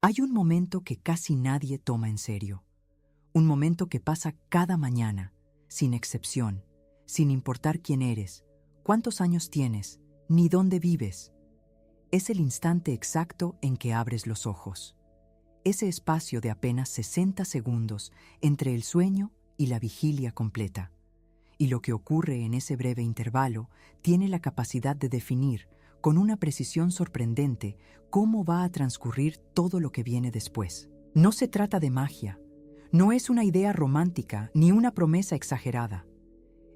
Hay un momento que casi nadie toma en serio. Un momento que pasa cada mañana, sin excepción, sin importar quién eres, cuántos años tienes, ni dónde vives. Es el instante exacto en que abres los ojos. Ese espacio de apenas 60 segundos entre el sueño y la vigilia completa. Y lo que ocurre en ese breve intervalo tiene la capacidad de definir, con una precisión sorprendente, cómo va a transcurrir todo lo que viene después. No se trata de magia, no es una idea romántica ni una promesa exagerada.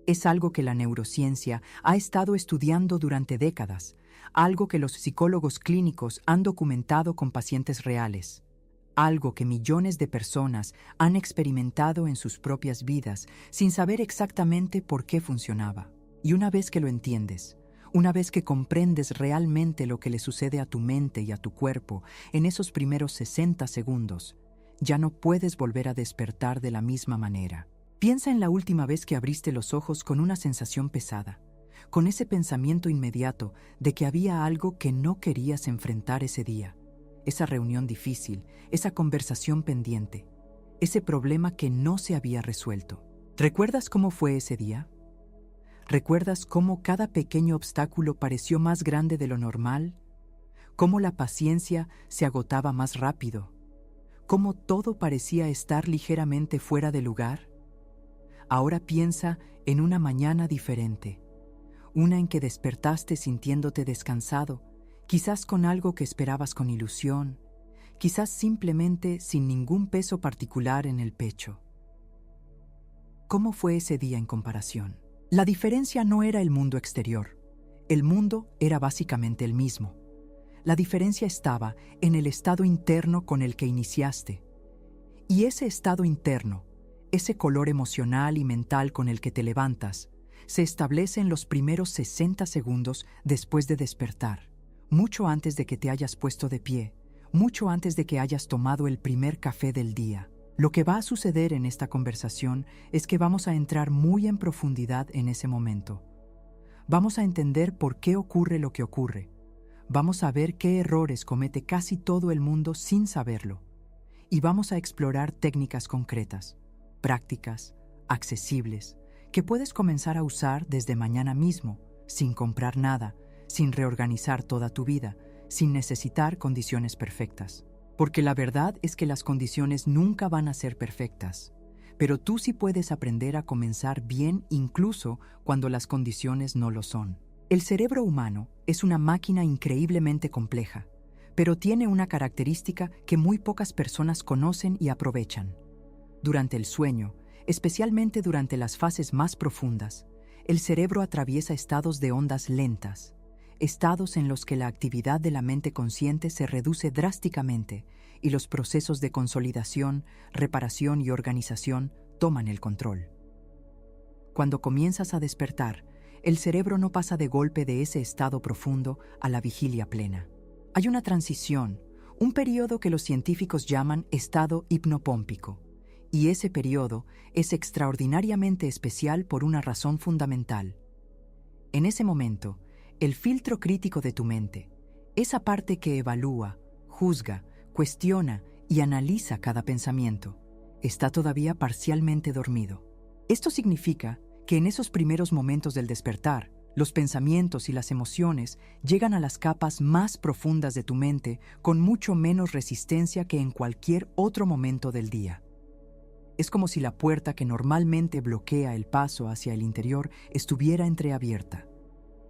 Es algo que la neurociencia ha estado estudiando durante décadas, algo que los psicólogos clínicos han documentado con pacientes reales, algo que millones de personas han experimentado en sus propias vidas sin saber exactamente por qué funcionaba. Y una vez que lo entiendes, una vez que comprendes realmente lo que le sucede a tu mente y a tu cuerpo en esos primeros 60 segundos, ya no puedes volver a despertar de la misma manera. Piensa en la última vez que abriste los ojos con una sensación pesada, con ese pensamiento inmediato de que había algo que no querías enfrentar ese día, esa reunión difícil, esa conversación pendiente, ese problema que no se había resuelto. ¿Recuerdas cómo fue ese día? ¿Recuerdas cómo cada pequeño obstáculo pareció más grande de lo normal? ¿Cómo la paciencia se agotaba más rápido? ¿Cómo todo parecía estar ligeramente fuera de lugar? Ahora piensa en una mañana diferente, una en que despertaste sintiéndote descansado, quizás con algo que esperabas con ilusión, quizás simplemente sin ningún peso particular en el pecho. ¿Cómo fue ese día en comparación? La diferencia no era el mundo exterior. El mundo era básicamente el mismo. La diferencia estaba en el estado interno con el que iniciaste. Y ese estado interno, ese color emocional y mental con el que te levantas, se establece en los primeros 60 segundos después de despertar, mucho antes de que te hayas puesto de pie, mucho antes de que hayas tomado el primer café del día. Lo que va a suceder en esta conversación es que vamos a entrar muy en profundidad en ese momento. Vamos a entender por qué ocurre lo que ocurre. Vamos a ver qué errores comete casi todo el mundo sin saberlo. Y vamos a explorar técnicas concretas, prácticas, accesibles, que puedes comenzar a usar desde mañana mismo, sin comprar nada, sin reorganizar toda tu vida, sin necesitar condiciones perfectas. Porque la verdad es que las condiciones nunca van a ser perfectas, pero tú sí puedes aprender a comenzar bien incluso cuando las condiciones no lo son. El cerebro humano es una máquina increíblemente compleja, pero tiene una característica que muy pocas personas conocen y aprovechan. Durante el sueño, especialmente durante las fases más profundas, el cerebro atraviesa estados de ondas lentas, estados en los que la actividad de la mente consciente se reduce drásticamente y los procesos de consolidación, reparación y organización toman el control. Cuando comienzas a despertar, el cerebro no pasa de golpe de ese estado profundo a la vigilia plena. Hay una transición, un periodo que los científicos llaman estado hipnopómpico, y ese periodo es extraordinariamente especial por una razón fundamental. En ese momento, el filtro crítico de tu mente, esa parte que evalúa, juzga, cuestiona y analiza cada pensamiento, está todavía parcialmente dormido. Esto significa que en esos primeros momentos del despertar, los pensamientos y las emociones llegan a las capas más profundas de tu mente con mucho menos resistencia que en cualquier otro momento del día. Es como si la puerta que normalmente bloquea el paso hacia el interior estuviera entreabierta.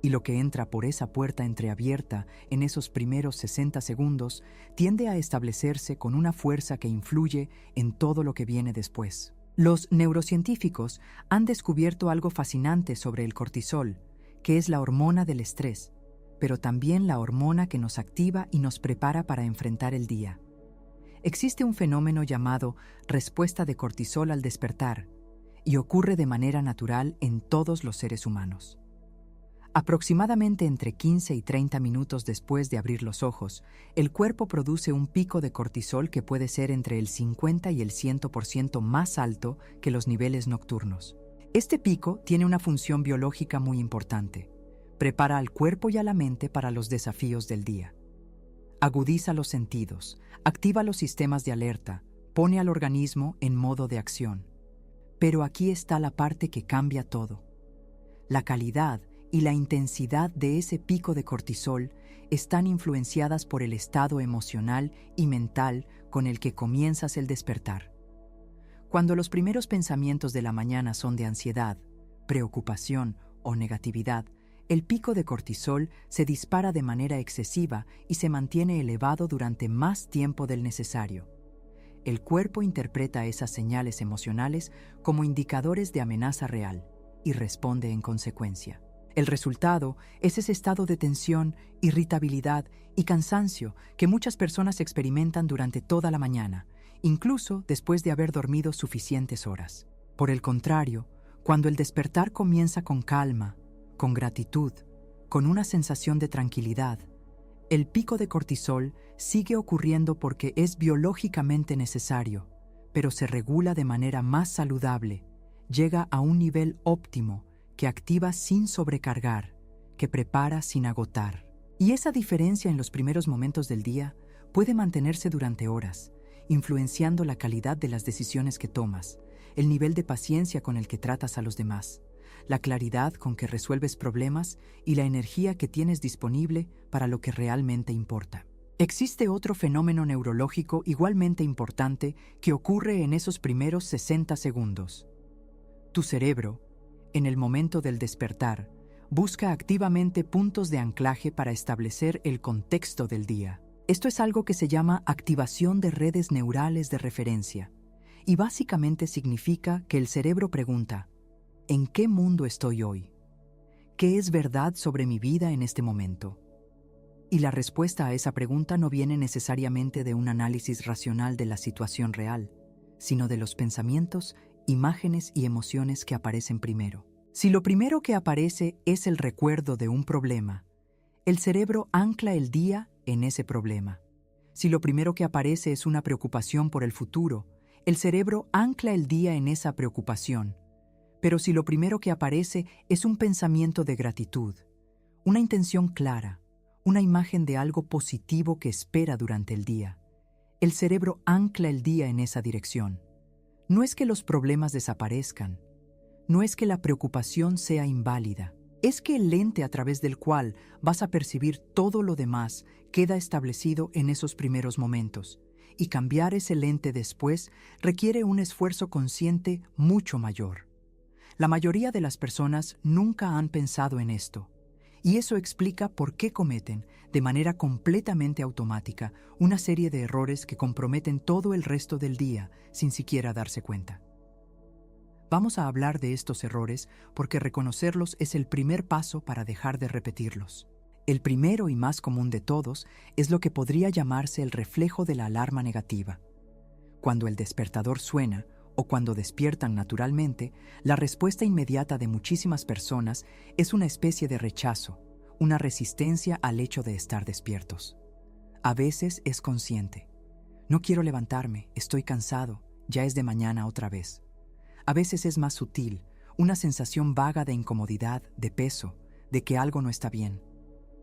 Y lo que entra por esa puerta entreabierta en esos primeros 60 segundos tiende a establecerse con una fuerza que influye en todo lo que viene después. Los neurocientíficos han descubierto algo fascinante sobre el cortisol, que es la hormona del estrés, pero también la hormona que nos activa y nos prepara para enfrentar el día. Existe un fenómeno llamado respuesta de cortisol al despertar, y ocurre de manera natural en todos los seres humanos. Aproximadamente entre 15 y 30 minutos después de abrir los ojos, el cuerpo produce un pico de cortisol que puede ser entre el 50 y el 100% más alto que los niveles nocturnos. Este pico tiene una función biológica muy importante. Prepara al cuerpo y a la mente para los desafíos del día. agudiza los sentidos, activa los sistemas de alerta, pone al organismo en modo de acción. Pero aquí está la parte que cambia todo. La calidad y la intensidad de ese pico de cortisol están influenciadas por el estado emocional y mental con el que comienzas el despertar. Cuando los primeros pensamientos de la mañana son de ansiedad, preocupación o negatividad, el pico de cortisol se dispara de manera excesiva y se mantiene elevado durante más tiempo del necesario. El cuerpo interpreta esas señales emocionales como indicadores de amenaza real y responde en consecuencia. El resultado es ese estado de tensión, irritabilidad y cansancio que muchas personas experimentan durante toda la mañana, incluso después de haber dormido suficientes horas. Por el contrario, cuando el despertar comienza con calma, con gratitud, con una sensación de tranquilidad, el pico de cortisol sigue ocurriendo porque es biológicamente necesario, pero se regula de manera más saludable, llega a un nivel óptimo que activa sin sobrecargar, que prepara sin agotar. Y esa diferencia en los primeros momentos del día puede mantenerse durante horas, influenciando la calidad de las decisiones que tomas, el nivel de paciencia con el que tratas a los demás, la claridad con que resuelves problemas y la energía que tienes disponible para lo que realmente importa. Existe otro fenómeno neurológico igualmente importante que ocurre en esos primeros 60 segundos. Tu cerebro, en el momento del despertar, busca activamente puntos de anclaje para establecer el contexto del día. Esto es algo que se llama activación de redes neurales de referencia, y básicamente significa que el cerebro pregunta: ¿en qué mundo estoy hoy? ¿Qué es verdad sobre mi vida en este momento? Y la respuesta a esa pregunta no viene necesariamente de un análisis racional de la situación real, sino de los pensamientos, imágenes y emociones que aparecen primero. Si lo primero que aparece es el recuerdo de un problema, el cerebro ancla el día en ese problema. Si lo primero que aparece es una preocupación por el futuro, el cerebro ancla el día en esa preocupación. Pero si lo primero que aparece es un pensamiento de gratitud, una intención clara, una imagen de algo positivo que espera durante el día, el cerebro ancla el día en esa dirección. No es que los problemas desaparezcan, no es que la preocupación sea inválida, es que el lente a través del cual vas a percibir todo lo demás queda establecido en esos primeros momentos, y cambiar ese lente después requiere un esfuerzo consciente mucho mayor. La mayoría de las personas nunca han pensado en esto, y eso explica por qué cometen, de manera completamente automática, una serie de errores que comprometen todo el resto del día sin siquiera darse cuenta. Vamos a hablar de estos errores porque reconocerlos es el primer paso para dejar de repetirlos. El primero y más común de todos es lo que podría llamarse el reflejo de la alarma negativa. Cuando el despertador suena, o cuando despiertan naturalmente, la respuesta inmediata de muchísimas personas es una especie de rechazo, una resistencia al hecho de estar despiertos. A veces es consciente. No quiero levantarme, estoy cansado, ya es de mañana otra vez. A veces es más sutil, una sensación vaga de incomodidad, de peso, de que algo no está bien.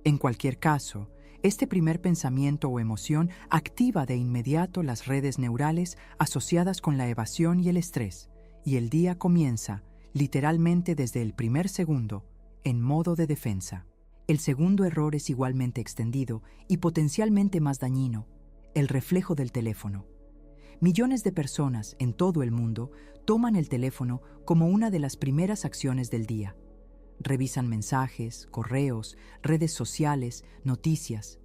En cualquier caso, este primer pensamiento o emoción activa de inmediato las redes neurales asociadas con la evasión y el estrés, y el día comienza, literalmente desde el primer segundo, en modo de defensa. El segundo error es igualmente extendido y potencialmente más dañino: el reflejo del teléfono. Millones de personas en todo el mundo toman el teléfono como una de las primeras acciones del día. Revisan mensajes, correos, redes sociales, noticias.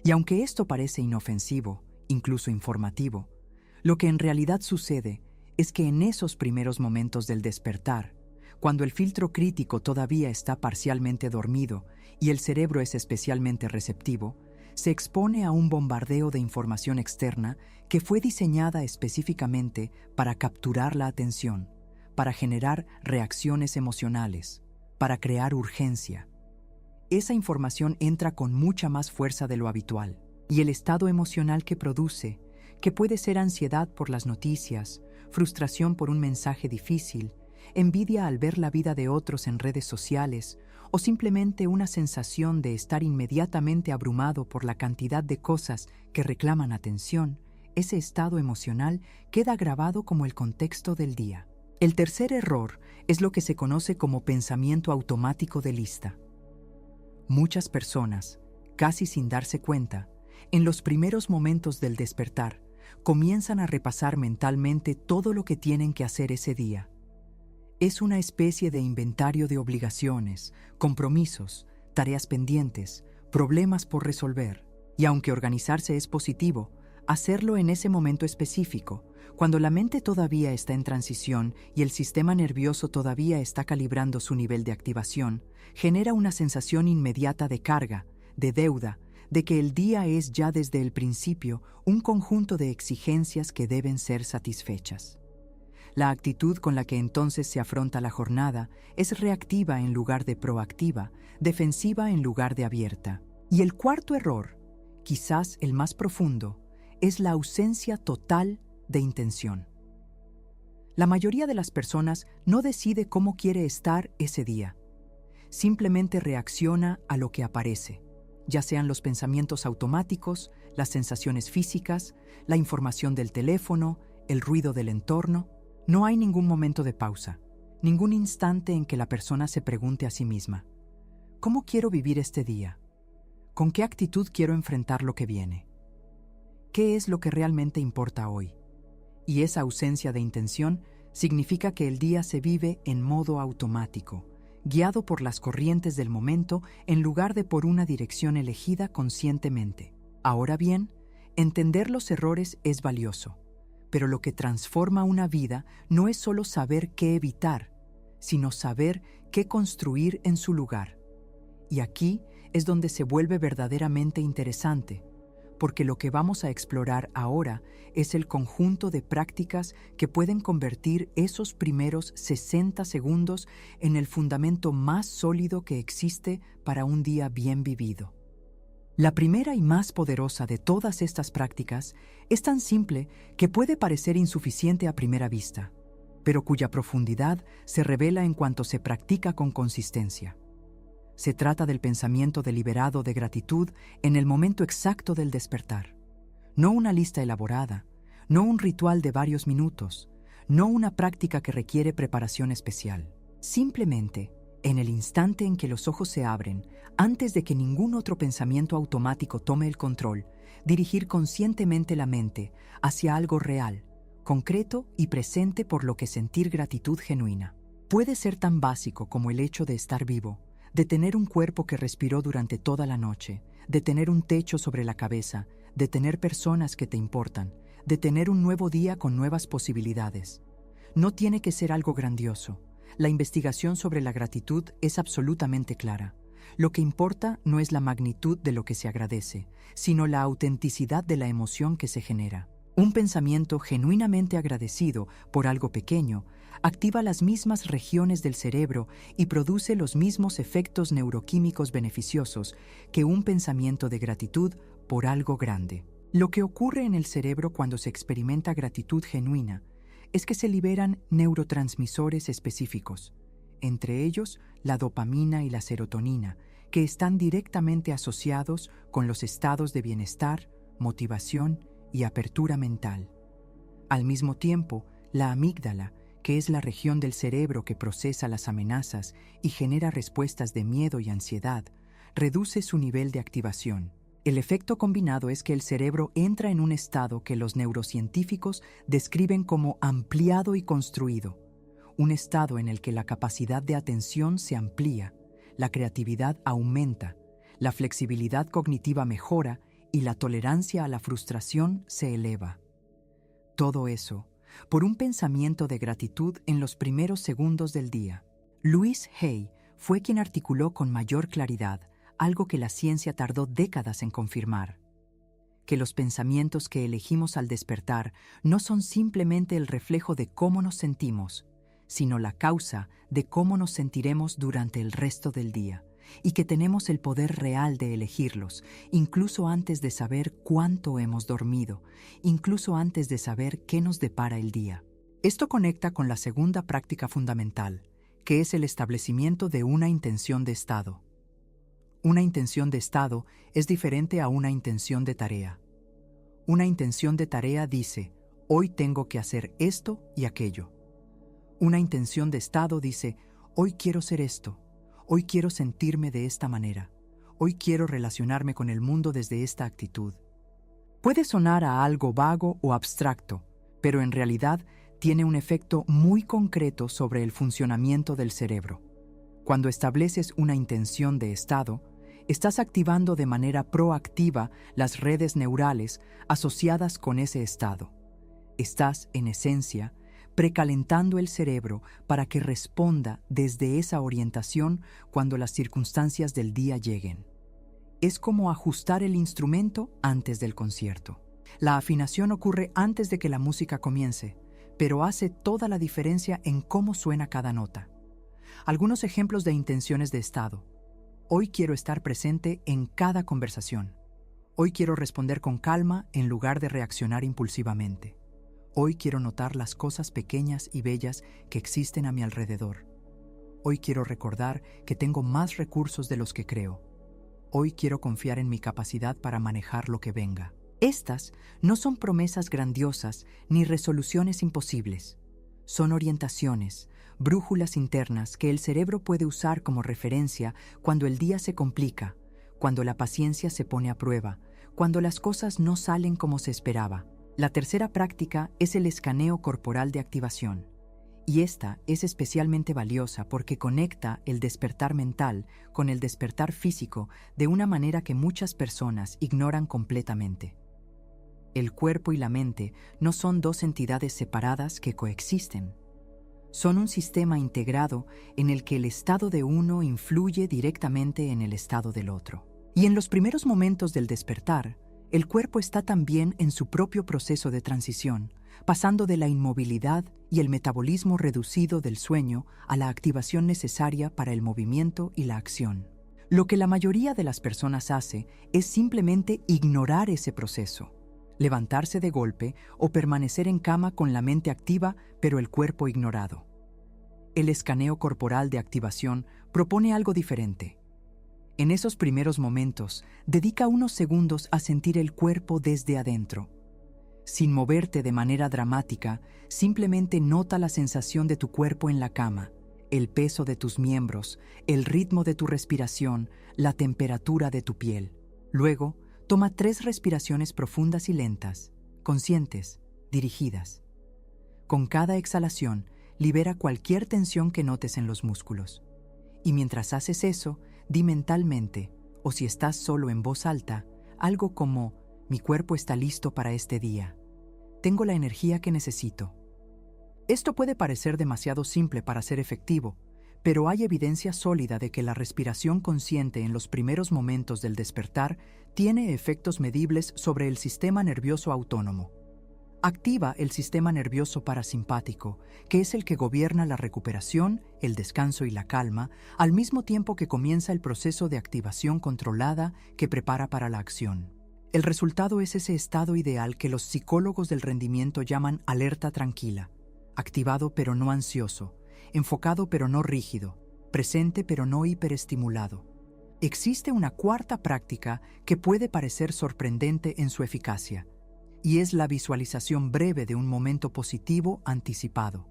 Y aunque esto parece inofensivo, incluso informativo, lo que en realidad sucede es que en esos primeros momentos del despertar, cuando el filtro crítico todavía está parcialmente dormido y el cerebro es especialmente receptivo, se expone a un bombardeo de información externa que fue diseñada específicamente para capturar la atención, para generar reacciones emocionales, para crear urgencia. Esa información entra con mucha más fuerza de lo habitual, y el estado emocional que produce, que puede ser ansiedad por las noticias, frustración por un mensaje difícil, envidia al ver la vida de otros en redes sociales o simplemente una sensación de estar inmediatamente abrumado por la cantidad de cosas que reclaman atención, ese estado emocional queda grabado como el contexto del día. El tercer error es lo que se conoce como pensamiento automático de lista. Muchas personas, casi sin darse cuenta, en los primeros momentos del despertar, comienzan a repasar mentalmente todo lo que tienen que hacer ese día. Es una especie de inventario de obligaciones, compromisos, tareas pendientes, problemas por resolver. Y aunque organizarse es positivo, hacerlo en ese momento específico, cuando la mente todavía está en transición y el sistema nervioso todavía está calibrando su nivel de activación, genera una sensación inmediata de carga, de deuda, de que el día es ya desde el principio un conjunto de exigencias que deben ser satisfechas. La actitud con la que entonces se afronta la jornada es reactiva en lugar de proactiva, defensiva en lugar de abierta. Y el cuarto error, quizás el más profundo, es la ausencia total de intención. La mayoría de las personas no decide cómo quiere estar ese día. Simplemente reacciona a lo que aparece, ya sean los pensamientos automáticos, las sensaciones físicas, la información del teléfono, el ruido del entorno. No hay ningún momento de pausa, ningún instante en que la persona se pregunte a sí misma: ¿cómo quiero vivir este día? ¿Con qué actitud quiero enfrentar lo que viene? ¿Qué es lo que realmente importa hoy? Y esa ausencia de intención significa que el día se vive en modo automático, guiado por las corrientes del momento en lugar de por una dirección elegida conscientemente. Ahora bien, entender los errores es valioso, pero lo que transforma una vida no es solo saber qué evitar, sino saber qué construir en su lugar. Y aquí es donde se vuelve verdaderamente interesante, porque lo que vamos a explorar ahora es el conjunto de prácticas que pueden convertir esos primeros 60 segundos en el fundamento más sólido que existe para un día bien vivido. La primera y más poderosa de todas estas prácticas es tan simple que puede parecer insuficiente a primera vista, pero cuya profundidad se revela en cuanto se practica con consistencia. Se trata del pensamiento deliberado de gratitud en el momento exacto del despertar. No una lista elaborada, no un ritual de varios minutos, no una práctica que requiere preparación especial. Simplemente, en el instante en que los ojos se abren, antes de que ningún otro pensamiento automático tome el control, dirigir conscientemente la mente hacia algo real, concreto y presente por lo que sentir gratitud genuina. Puede ser tan básico como el hecho de estar vivo, de tener un cuerpo que respiró durante toda la noche, de tener un techo sobre la cabeza, de tener personas que te importan, de tener un nuevo día con nuevas posibilidades. No tiene que ser algo grandioso. La investigación sobre la gratitud es absolutamente clara. Lo que importa no es la magnitud de lo que se agradece, sino la autenticidad de la emoción que se genera. Un pensamiento genuinamente agradecido por algo pequeño activa las mismas regiones del cerebro y produce los mismos efectos neuroquímicos beneficiosos que un pensamiento de gratitud por algo grande. Lo que ocurre en el cerebro cuando se experimenta gratitud genuina es que se liberan neurotransmisores específicos, entre ellos la dopamina y la serotonina, que están directamente asociados con los estados de bienestar, motivación y apertura mental. Al mismo tiempo, la amígdala, que es la región del cerebro que procesa las amenazas y genera respuestas de miedo y ansiedad, reduce su nivel de activación. El efecto combinado es que el cerebro entra en un estado que los neurocientíficos describen como ampliado y construido, un estado en el que la capacidad de atención se amplía, la creatividad aumenta, la flexibilidad cognitiva mejora y la tolerancia a la frustración se eleva. Todo eso por un pensamiento de gratitud en los primeros segundos del día. Louise Hay fue quien articuló con mayor claridad algo que la ciencia tardó décadas en confirmar: que los pensamientos que elegimos al despertar no son simplemente el reflejo de cómo nos sentimos, sino la causa de cómo nos sentiremos durante el resto del día, y que tenemos el poder real de elegirlos, incluso antes de saber cuánto hemos dormido, incluso antes de saber qué nos depara el día. Esto conecta con la segunda práctica fundamental, que es el establecimiento de una intención de estado. Una intención de estado es diferente a una intención de tarea. Una intención de tarea dice, hoy tengo que hacer esto y aquello. Una intención de estado dice, hoy quiero ser esto, hoy quiero sentirme de esta manera, hoy quiero relacionarme con el mundo desde esta actitud. Puede sonar a algo vago o abstracto, pero en realidad tiene un efecto muy concreto sobre el funcionamiento del cerebro. Cuando estableces una intención de estado, estás activando de manera proactiva las redes neurales asociadas con ese estado. Estás, en esencia, precalentando el cerebro para que responda desde esa orientación cuando las circunstancias del día lleguen. Es como ajustar el instrumento antes del concierto. La afinación ocurre antes de que la música comience, pero hace toda la diferencia en cómo suena cada nota. Algunos ejemplos de intenciones de estado. Hoy quiero estar presente en cada conversación. Hoy quiero responder con calma en lugar de reaccionar impulsivamente. Hoy quiero notar las cosas pequeñas y bellas que existen a mi alrededor. Hoy quiero recordar que tengo más recursos de los que creo. Hoy quiero confiar en mi capacidad para manejar lo que venga. Estas no son promesas grandiosas ni resoluciones imposibles. Son orientaciones, brújulas internas que el cerebro puede usar como referencia cuando el día se complica, cuando la paciencia se pone a prueba, cuando las cosas no salen como se esperaba. La tercera práctica es el escaneo corporal de activación. Y esta es especialmente valiosa porque conecta el despertar mental con el despertar físico de una manera que muchas personas ignoran completamente. El cuerpo y la mente no son dos entidades separadas que coexisten. Son un sistema integrado en el que el estado de uno influye directamente en el estado del otro. Y en los primeros momentos del despertar, el cuerpo está también en su propio proceso de transición, pasando de la inmovilidad y el metabolismo reducido del sueño a la activación necesaria para el movimiento y la acción. Lo que la mayoría de las personas hace es simplemente ignorar ese proceso, levantarse de golpe o permanecer en cama con la mente activa pero el cuerpo ignorado. El escaneo corporal de activación propone algo diferente. En esos primeros momentos, dedica unos segundos a sentir el cuerpo desde adentro. Sin moverte de manera dramática, simplemente nota la sensación de tu cuerpo en la cama, el peso de tus miembros, el ritmo de tu respiración, la temperatura de tu piel. Luego, toma 3 respiraciones profundas y lentas, conscientes, dirigidas. Con cada exhalación, libera cualquier tensión que notes en los músculos. Y mientras haces eso, di mentalmente, o si estás solo en voz alta, algo como, mi cuerpo está listo para este día. Tengo la energía que necesito. Esto puede parecer demasiado simple para ser efectivo, pero hay evidencia sólida de que la respiración consciente en los primeros momentos del despertar tiene efectos medibles sobre el sistema nervioso autónomo. Activa el sistema nervioso parasimpático, que es el que gobierna la recuperación, el descanso y la calma, al mismo tiempo que comienza el proceso de activación controlada que prepara para la acción. El resultado es ese estado ideal que los psicólogos del rendimiento llaman alerta tranquila, activado pero no ansioso, enfocado pero no rígido, presente pero no hiperestimulado. Existe una cuarta práctica que puede parecer sorprendente en su eficacia, y es la visualización breve de un momento positivo anticipado.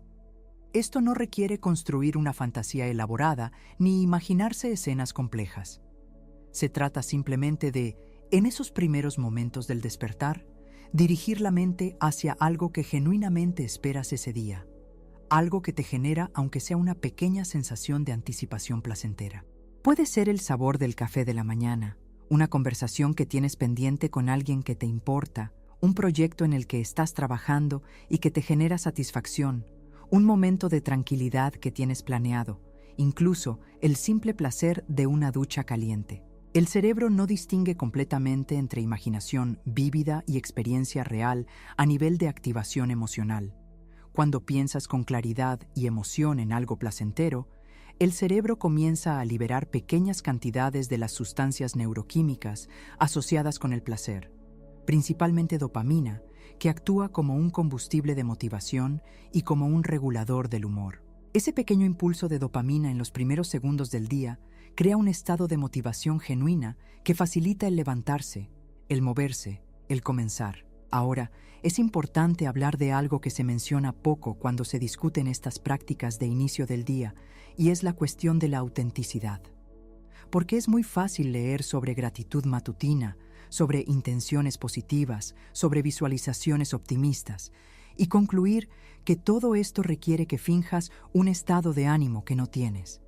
Esto no requiere construir una fantasía elaborada ni imaginarse escenas complejas. Se trata simplemente de, en esos primeros momentos del despertar, dirigir la mente hacia algo que genuinamente esperas ese día, algo que te genera aunque sea una pequeña sensación de anticipación placentera. Puede ser el sabor del café de la mañana, una conversación que tienes pendiente con alguien que te importa, un proyecto en el que estás trabajando y que te genera satisfacción, un momento de tranquilidad que tienes planeado, incluso el simple placer de una ducha caliente. El cerebro no distingue completamente entre imaginación vívida y experiencia real a nivel de activación emocional. Cuando piensas con claridad y emoción en algo placentero, el cerebro comienza a liberar pequeñas cantidades de las sustancias neuroquímicas asociadas con el placer, principalmente dopamina, que actúa como un combustible de motivación y como un regulador del humor. Ese pequeño impulso de dopamina en los primeros segundos del día crea un estado de motivación genuina que facilita el levantarse, el moverse, el comenzar. Ahora, es importante hablar de algo que se menciona poco cuando se discuten estas prácticas de inicio del día, y es la cuestión de la autenticidad. Porque es muy fácil leer sobre gratitud matutina, sobre intenciones positivas, sobre visualizaciones optimistas, y concluir que todo esto requiere que finjas un estado de ánimo que no tienes,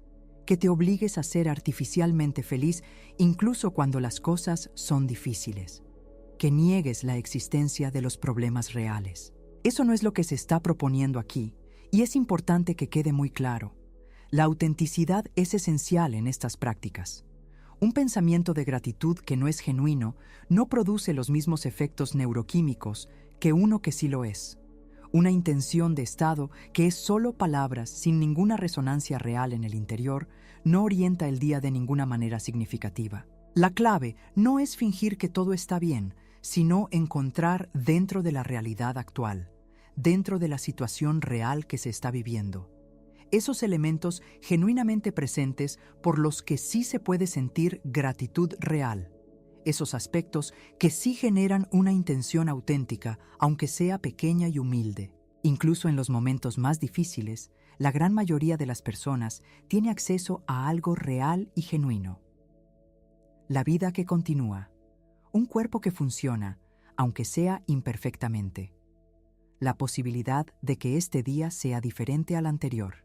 que te obligues a ser artificialmente feliz incluso cuando las cosas son difíciles, que niegues la existencia de los problemas reales. Eso no es lo que se está proponiendo aquí, y es importante que quede muy claro. La autenticidad es esencial en estas prácticas. Un pensamiento de gratitud que no es genuino no produce los mismos efectos neuroquímicos que uno que sí lo es. Una intención de estado que es solo palabras sin ninguna resonancia real en el interior no orienta el día de ninguna manera significativa. La clave no es fingir que todo está bien, sino encontrar dentro de la realidad actual, dentro de la situación real que se está viviendo, esos elementos genuinamente presentes por los que sí se puede sentir gratitud real, esos aspectos que sí generan una intención auténtica, aunque sea pequeña y humilde. Incluso en los momentos más difíciles, la gran mayoría de las personas tiene acceso a algo real y genuino. La vida que continúa, un cuerpo que funciona, aunque sea imperfectamente. La posibilidad de que este día sea diferente al anterior.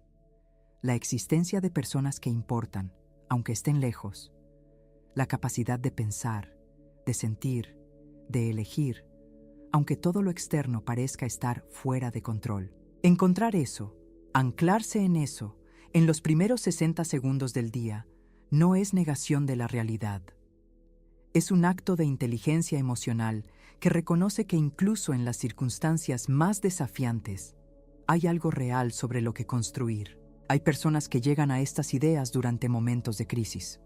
La existencia de personas que importan, aunque estén lejos. La capacidad de pensar, de sentir, de elegir, aunque todo lo externo parezca estar fuera de control. Encontrar eso, anclarse en eso, en los primeros 60 segundos del día, no es negación de la realidad. Es un acto de inteligencia emocional que reconoce que incluso en las circunstancias más desafiantes, hay algo real sobre lo que construir. Hay personas que llegan a estas ideas durante momentos de crisis.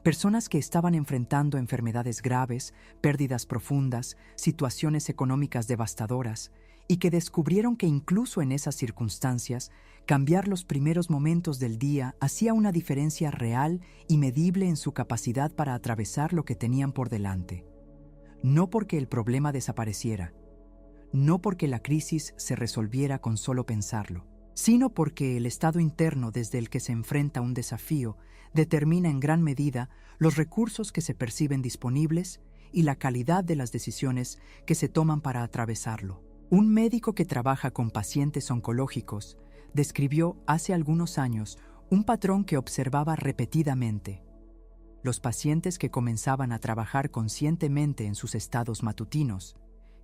Personas que estaban enfrentando enfermedades graves, pérdidas profundas, situaciones económicas devastadoras, y que descubrieron que incluso en esas circunstancias, cambiar los primeros momentos del día hacía una diferencia real y medible en su capacidad para atravesar lo que tenían por delante. No porque el problema desapareciera, no porque la crisis se resolviera con solo pensarlo, sino porque el estado interno desde el que se enfrenta un desafío determina en gran medida los recursos que se perciben disponibles y la calidad de las decisiones que se toman para atravesarlo. Un médico que trabaja con pacientes oncológicos describió hace algunos años un patrón que observaba repetidamente. Los pacientes que comenzaban a trabajar conscientemente en sus estados matutinos,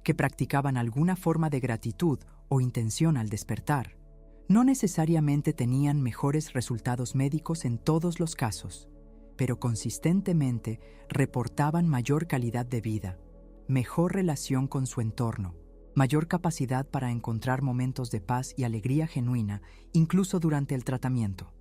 que practicaban alguna forma de gratitud o intención al despertar, no necesariamente tenían mejores resultados médicos en todos los casos, pero consistentemente reportaban mayor calidad de vida, mejor relación con su entorno, mayor capacidad para encontrar momentos de paz y alegría genuina, incluso durante el tratamiento.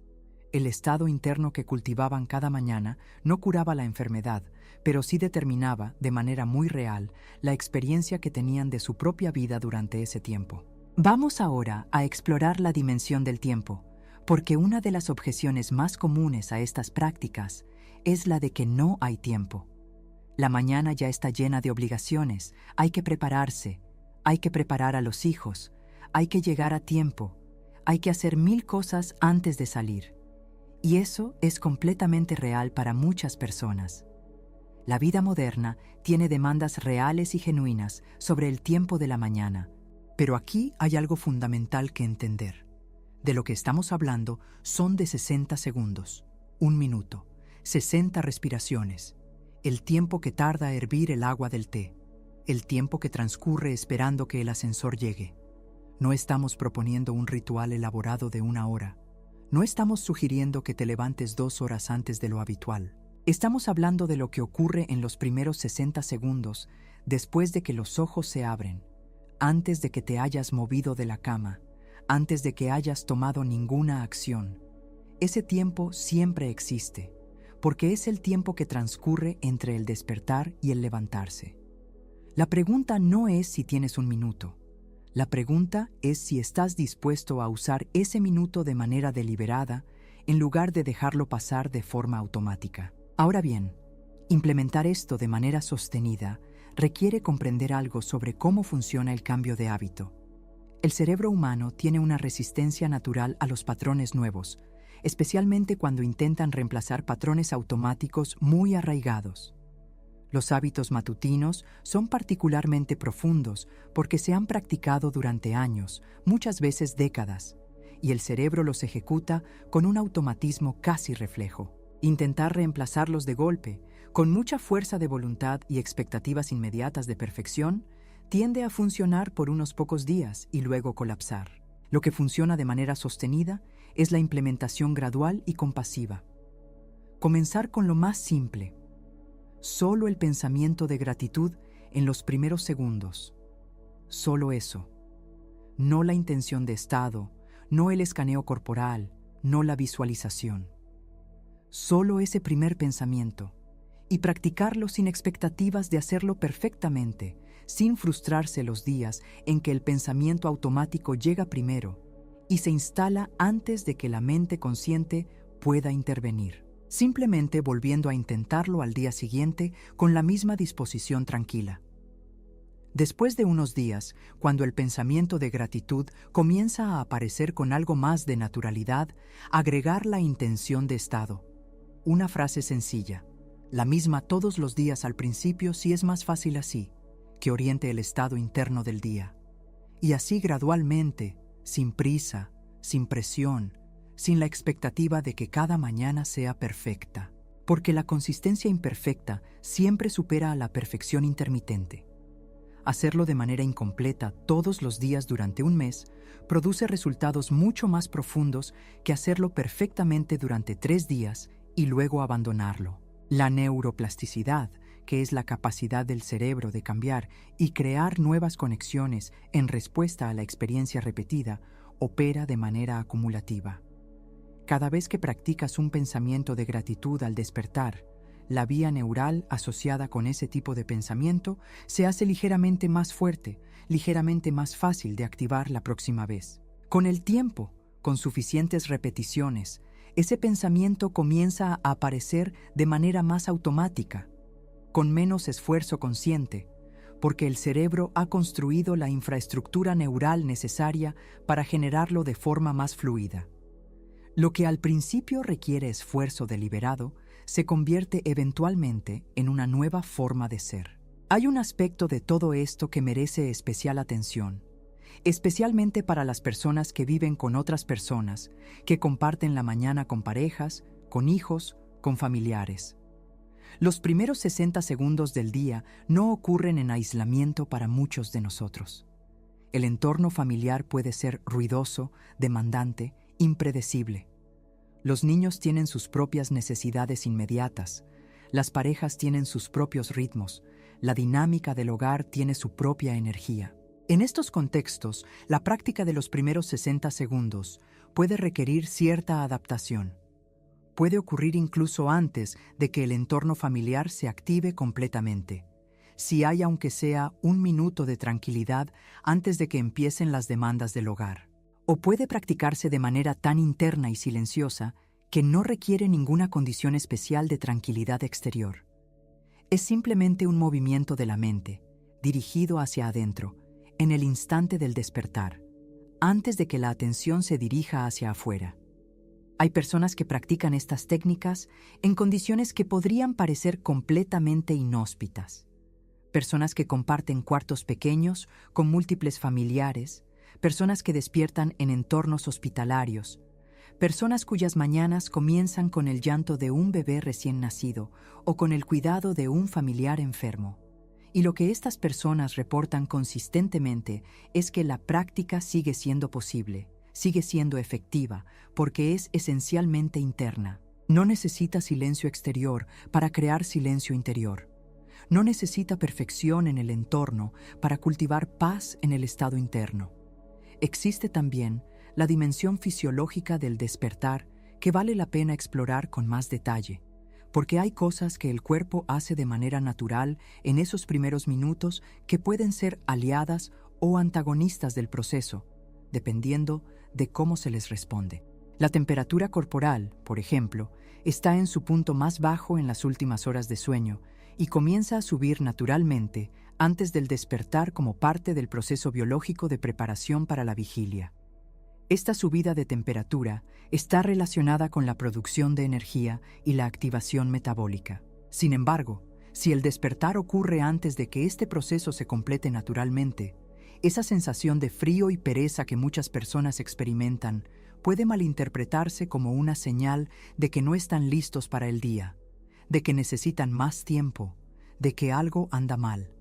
El estado interno que cultivaban cada mañana no curaba la enfermedad, pero sí determinaba, de manera muy real, la experiencia que tenían de su propia vida durante ese tiempo. Vamos ahora a explorar la dimensión del tiempo, porque una de las objeciones más comunes a estas prácticas es la de que no hay tiempo. La mañana ya está llena de obligaciones, hay que prepararse, hay que preparar a los hijos, hay que llegar a tiempo, hay que hacer 1000 cosas antes de salir. Y eso es completamente real para muchas personas. La vida moderna tiene demandas reales y genuinas sobre el tiempo de la mañana. Pero aquí hay algo fundamental que entender. De lo que estamos hablando son de 60 segundos, 1 minuto, 60 respiraciones, el tiempo que tarda a hervir el agua del té, el tiempo que transcurre esperando que el ascensor llegue. No estamos proponiendo un ritual elaborado de 1 hora. No estamos sugiriendo que te levantes 2 horas antes de lo habitual. Estamos hablando de lo que ocurre en los primeros 60 segundos después de que los ojos se abren, antes de que te hayas movido de la cama, antes de que hayas tomado ninguna acción. Ese tiempo siempre existe, porque es el tiempo que transcurre entre el despertar y el levantarse. La pregunta no es si tienes 1 minuto. La pregunta es si estás dispuesto a usar ese minuto de manera deliberada en lugar de dejarlo pasar de forma automática. Ahora bien, implementar esto de manera sostenida requiere comprender algo sobre cómo funciona el cambio de hábito. El cerebro humano tiene una resistencia natural a los patrones nuevos, especialmente cuando intentan reemplazar patrones automáticos muy arraigados. Los hábitos matutinos son particularmente profundos porque se han practicado durante años, muchas veces décadas, y el cerebro los ejecuta con un automatismo casi reflejo. Intentar reemplazarlos de golpe, con mucha fuerza de voluntad y expectativas inmediatas de perfección, tiende a funcionar por unos pocos días y luego colapsar. Lo que funciona de manera sostenida es la implementación gradual y compasiva. Comenzar con lo más simple. Solo el pensamiento de gratitud en los primeros segundos. Solo eso. No la intención de estado, no el escaneo corporal, no la visualización. Solo ese primer pensamiento. Y practicarlo sin expectativas de hacerlo perfectamente, sin frustrarse los días en que el pensamiento automático llega primero y se instala antes de que la mente consciente pueda intervenir. Simplemente volviendo a intentarlo al día siguiente con la misma disposición tranquila. Después de unos días, cuando el pensamiento de gratitud comienza a aparecer con algo más de naturalidad, agregar la intención de estado. Una frase sencilla, la misma todos los días al principio si es más fácil así, que oriente el estado interno del día. Y así gradualmente, sin prisa, sin presión, sin la expectativa de que cada mañana sea perfecta, porque la consistencia imperfecta siempre supera a la perfección intermitente. Hacerlo de manera incompleta todos los días durante un mes produce resultados mucho más profundos que hacerlo perfectamente durante 3 días y luego abandonarlo. La neuroplasticidad, que es la capacidad del cerebro de cambiar y crear nuevas conexiones en respuesta a la experiencia repetida, opera de manera acumulativa. Cada vez que practicas un pensamiento de gratitud al despertar, la vía neural asociada con ese tipo de pensamiento se hace ligeramente más fuerte, ligeramente más fácil de activar la próxima vez. Con el tiempo, con suficientes repeticiones, ese pensamiento comienza a aparecer de manera más automática, con menos esfuerzo consciente, porque el cerebro ha construido la infraestructura neural necesaria para generarlo de forma más fluida. Lo que al principio requiere esfuerzo deliberado se convierte eventualmente en una nueva forma de ser. Hay un aspecto de todo esto que merece especial atención, especialmente para las personas que viven con otras personas, que comparten la mañana con parejas, con hijos, con familiares. Los primeros 60 segundos del día no ocurren en aislamiento para muchos de nosotros. El entorno familiar puede ser ruidoso, demandante, impredecible. Los niños tienen sus propias necesidades inmediatas, las parejas tienen sus propios ritmos, la dinámica del hogar tiene su propia energía. En estos contextos, la práctica de los primeros 60 segundos puede requerir cierta adaptación. Puede ocurrir incluso antes de que el entorno familiar se active completamente. Si hay aunque sea 1 minuto de tranquilidad antes de que empiecen las demandas del hogar. O puede practicarse de manera tan interna y silenciosa que no requiere ninguna condición especial de tranquilidad exterior. Es simplemente un movimiento de la mente, dirigido hacia adentro, en el instante del despertar, antes de que la atención se dirija hacia afuera. Hay personas que practican estas técnicas en condiciones que podrían parecer completamente inhóspitas. Personas que comparten cuartos pequeños con múltiples familiares, personas que despiertan en entornos hospitalarios, personas cuyas mañanas comienzan con el llanto de un bebé recién nacido o con el cuidado de un familiar enfermo. Y lo que estas personas reportan consistentemente es que la práctica sigue siendo posible, sigue siendo efectiva, porque es esencialmente interna. No necesita silencio exterior para crear silencio interior. No necesita perfección en el entorno para cultivar paz en el estado interno. Existe también la dimensión fisiológica del despertar que vale la pena explorar con más detalle, porque hay cosas que el cuerpo hace de manera natural en esos primeros minutos que pueden ser aliadas o antagonistas del proceso, dependiendo de cómo se les responde. La temperatura corporal, por ejemplo, está en su punto más bajo en las últimas horas de sueño y comienza a subir naturalmente antes del despertar como parte del proceso biológico de preparación para la vigilia. Esta subida de temperatura está relacionada con la producción de energía y la activación metabólica. Sin embargo, si el despertar ocurre antes de que este proceso se complete naturalmente, esa sensación de frío y pereza que muchas personas experimentan puede malinterpretarse como una señal de que no están listos para el día, de que necesitan más tiempo, de que algo anda mal.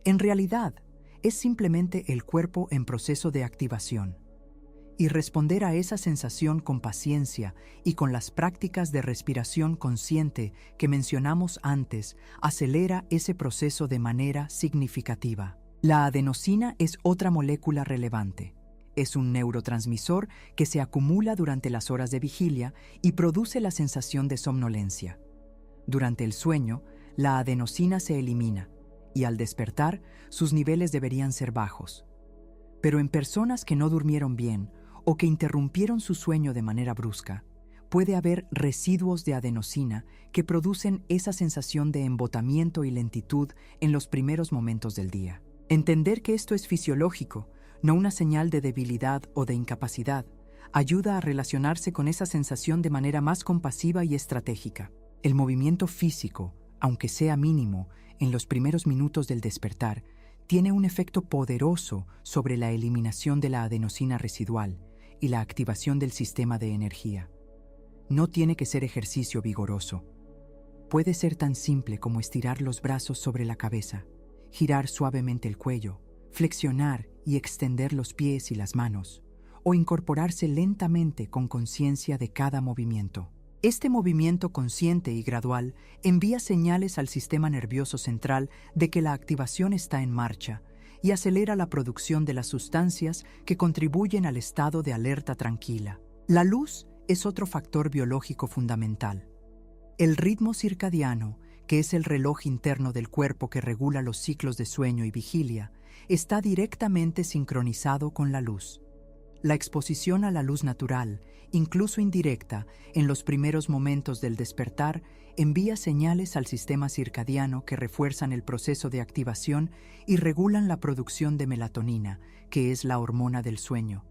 En realidad, es simplemente el cuerpo en proceso de activación. Y responder a esa sensación con paciencia y con las prácticas de respiración consciente que mencionamos antes acelera ese proceso de manera significativa. La adenosina es otra molécula relevante. Es un neurotransmisor que se acumula durante las horas de vigilia y produce la sensación de somnolencia. Durante el sueño, la adenosina se elimina y al despertar, sus niveles deberían ser bajos. Pero en personas que no durmieron bien o que interrumpieron su sueño de manera brusca, puede haber residuos de adenosina que producen esa sensación de embotamiento y lentitud en los primeros momentos del día. Entender que esto es fisiológico, no una señal de debilidad o de incapacidad, ayuda a relacionarse con esa sensación de manera más compasiva y estratégica. El movimiento físico, aunque sea mínimo, en los primeros minutos del despertar, tiene un efecto poderoso sobre la eliminación de la adenosina residual y la activación del sistema de energía. No tiene que ser ejercicio vigoroso. Puede ser tan simple como estirar los brazos sobre la cabeza, girar suavemente el cuello, flexionar y extender los pies y las manos, o incorporarse lentamente con conciencia de cada movimiento. Este movimiento consciente y gradual envía señales al sistema nervioso central de que la activación está en marcha y acelera la producción de las sustancias que contribuyen al estado de alerta tranquila. La luz es otro factor biológico fundamental. El ritmo circadiano, que es el reloj interno del cuerpo que regula los ciclos de sueño y vigilia, está directamente sincronizado con la luz. La exposición a la luz natural, incluso indirecta, en los primeros momentos del despertar, envía señales al sistema circadiano que refuerzan el proceso de activación y regulan la producción de melatonina, que es la hormona del sueño,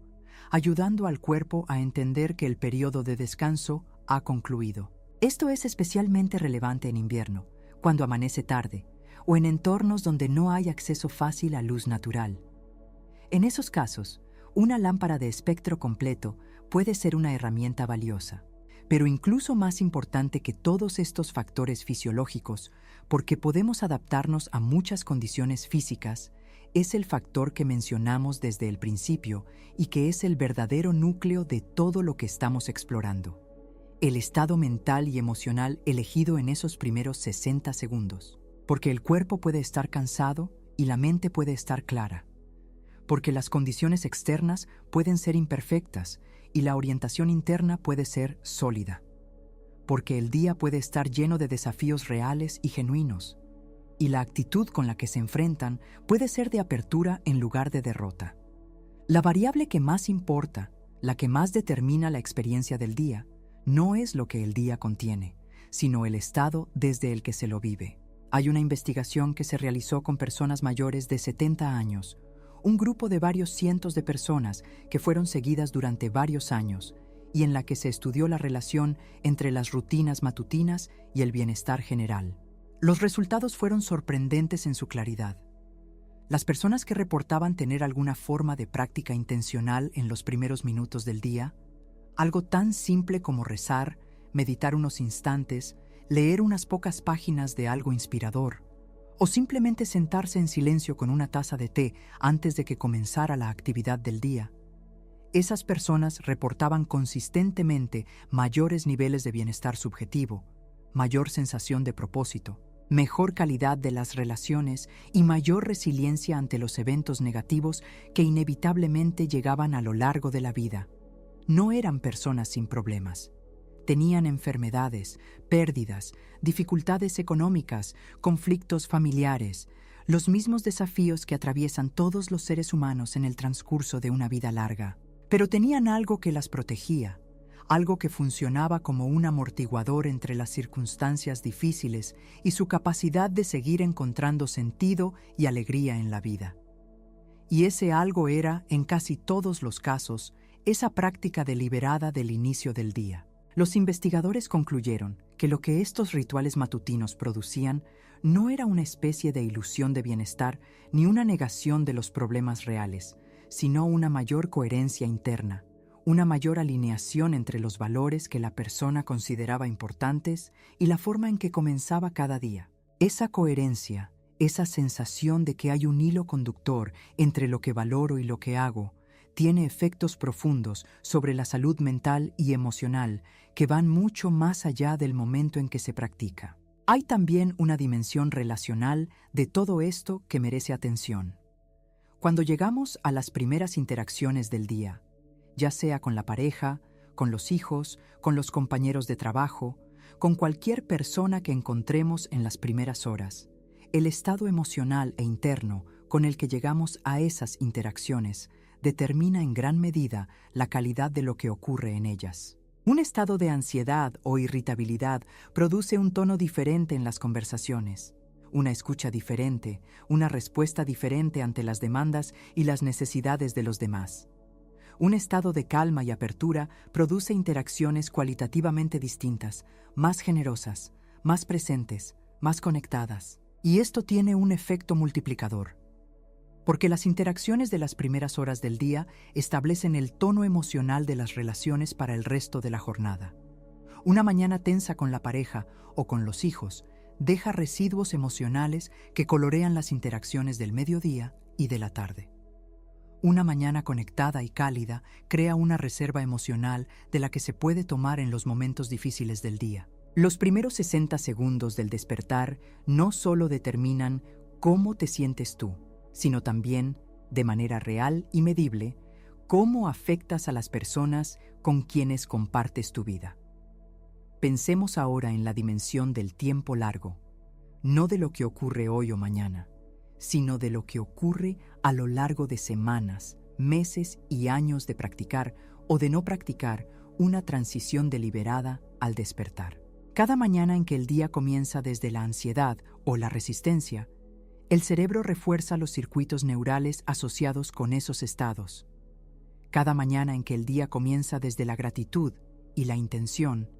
ayudando al cuerpo a entender que el periodo de descanso ha concluido. Esto es especialmente relevante en invierno, cuando amanece tarde, o en entornos donde no hay acceso fácil a luz natural. En esos casos, una lámpara de espectro completo puede ser una herramienta valiosa, pero incluso más importante que todos estos factores fisiológicos, porque podemos adaptarnos a muchas condiciones físicas, es el factor que mencionamos desde el principio y que es el verdadero núcleo de todo lo que estamos explorando: el estado mental y emocional elegido en esos primeros 60 segundos. Porque el cuerpo puede estar cansado y la mente puede estar clara. Porque las condiciones externas pueden ser imperfectas y la orientación interna puede ser sólida. Porque el día puede estar lleno de desafíos reales y genuinos, y la actitud con la que se enfrentan puede ser de apertura en lugar de derrota. La variable que más importa, la que más determina la experiencia del día, no es lo que el día contiene, sino el estado desde el que se lo vive. Hay una investigación que se realizó con personas mayores de 70 años, un grupo de varios cientos de personas que fueron seguidas durante varios años y en la que se estudió la relación entre las rutinas matutinas y el bienestar general. Los resultados fueron sorprendentes en su claridad. Las personas que reportaban tener alguna forma de práctica intencional en los primeros minutos del día, algo tan simple como rezar, meditar unos instantes, leer unas pocas páginas de algo inspirador, o simplemente sentarse en silencio con una taza de té antes de que comenzara la actividad del día. Esas personas reportaban consistentemente mayores niveles de bienestar subjetivo, mayor sensación de propósito, mejor calidad de las relaciones y mayor resiliencia ante los eventos negativos que inevitablemente llegaban a lo largo de la vida. No eran personas sin problemas. Tenían enfermedades, pérdidas, dificultades económicas, conflictos familiares, los mismos desafíos que atraviesan todos los seres humanos en el transcurso de una vida larga. Pero tenían algo que las protegía, algo que funcionaba como un amortiguador entre las circunstancias difíciles y su capacidad de seguir encontrando sentido y alegría en la vida. Y ese algo era, en casi todos los casos, esa práctica deliberada del inicio del día. Los investigadores concluyeron que lo que estos rituales matutinos producían no era una especie de ilusión de bienestar ni una negación de los problemas reales, sino una mayor coherencia interna, una mayor alineación entre los valores que la persona consideraba importantes y la forma en que comenzaba cada día. Esa coherencia, esa sensación de que hay un hilo conductor entre lo que valoro y lo que hago, tiene efectos profundos sobre la salud mental y emocional que van mucho más allá del momento en que se practica. Hay también una dimensión relacional de todo esto que merece atención. Cuando llegamos a las primeras interacciones del día, ya sea con la pareja, con los hijos, con los compañeros de trabajo, con cualquier persona que encontremos en las primeras horas, el estado emocional e interno con el que llegamos a esas interacciones determina en gran medida la calidad de lo que ocurre en ellas. Un estado de ansiedad o irritabilidad produce un tono diferente en las conversaciones, una escucha diferente, una respuesta diferente ante las demandas y las necesidades de los demás. Un estado de calma y apertura produce interacciones cualitativamente distintas, más generosas, más presentes, más conectadas. Y esto tiene un efecto multiplicador, porque las interacciones de las primeras horas del día establecen el tono emocional de las relaciones para el resto de la jornada. Una mañana tensa con la pareja o con los hijos deja residuos emocionales que colorean las interacciones del mediodía y de la tarde. Una mañana conectada y cálida crea una reserva emocional de la que se puede tomar en los momentos difíciles del día. Los primeros 60 segundos del despertar no solo determinan cómo te sientes tú, sino también, de manera real y medible, cómo afectas a las personas con quienes compartes tu vida. Pensemos ahora en la dimensión del tiempo largo, no de lo que ocurre hoy o mañana, sino de lo que ocurre a lo largo de semanas, meses y años de practicar o de no practicar una transición deliberada al despertar. Cada mañana en que el día comienza desde la ansiedad o la resistencia, el cerebro refuerza los circuitos neurales asociados con esos estados. Cada mañana en que el día comienza desde la gratitud y la intención,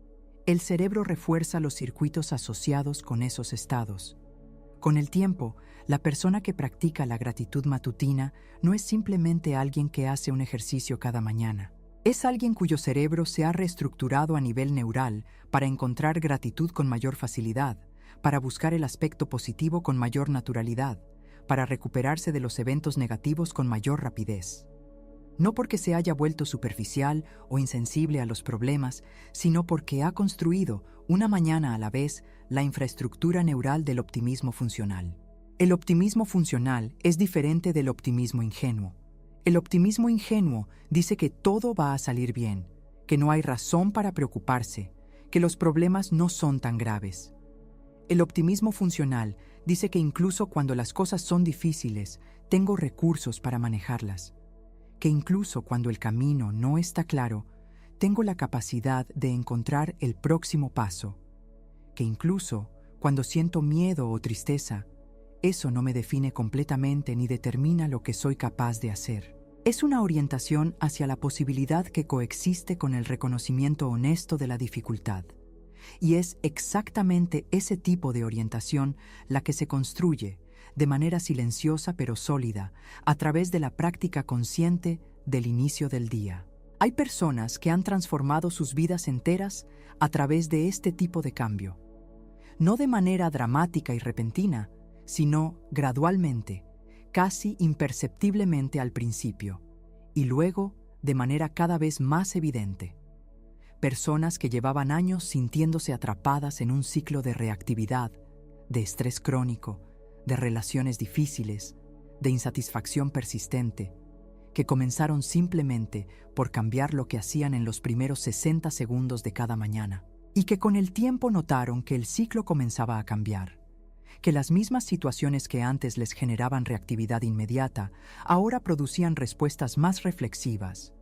el cerebro refuerza los circuitos asociados con esos estados. Con el tiempo, la persona que practica la gratitud matutina no es simplemente alguien que hace un ejercicio cada mañana. Es alguien cuyo cerebro se ha reestructurado a nivel neural para encontrar gratitud con mayor facilidad, para buscar el aspecto positivo con mayor naturalidad, para recuperarse de los eventos negativos con mayor rapidez. No porque se haya vuelto superficial o insensible a los problemas, sino porque ha construido, una mañana a la vez, la infraestructura neural del optimismo funcional. El optimismo funcional es diferente del optimismo ingenuo. El optimismo ingenuo dice que todo va a salir bien, que no hay razón para preocuparse, que los problemas no son tan graves. El optimismo funcional dice que incluso cuando las cosas son difíciles, tengo recursos para manejarlas, que incluso cuando el camino no está claro, tengo la capacidad de encontrar el próximo paso, que incluso cuando siento miedo o tristeza, eso no me define completamente ni determina lo que soy capaz de hacer. Es una orientación hacia la posibilidad que coexiste con el reconocimiento honesto de la dificultad. Y es exactamente ese tipo de orientación la que se construye, de manera silenciosa pero sólida, a través de la práctica consciente del inicio del día. Hay personas que han transformado sus vidas enteras a través de este tipo de cambio. No de manera dramática y repentina, sino gradualmente, casi imperceptiblemente al principio, y luego de manera cada vez más evidente. Personas que llevaban años sintiéndose atrapadas en un ciclo de reactividad, de estrés crónico, de relaciones difíciles, de insatisfacción persistente, que comenzaron simplemente por cambiar lo que hacían en los primeros 60 segundos de cada mañana, y que con el tiempo notaron que el ciclo comenzaba a cambiar, que las mismas situaciones que antes les generaban reactividad inmediata, ahora producían respuestas más reflexivas,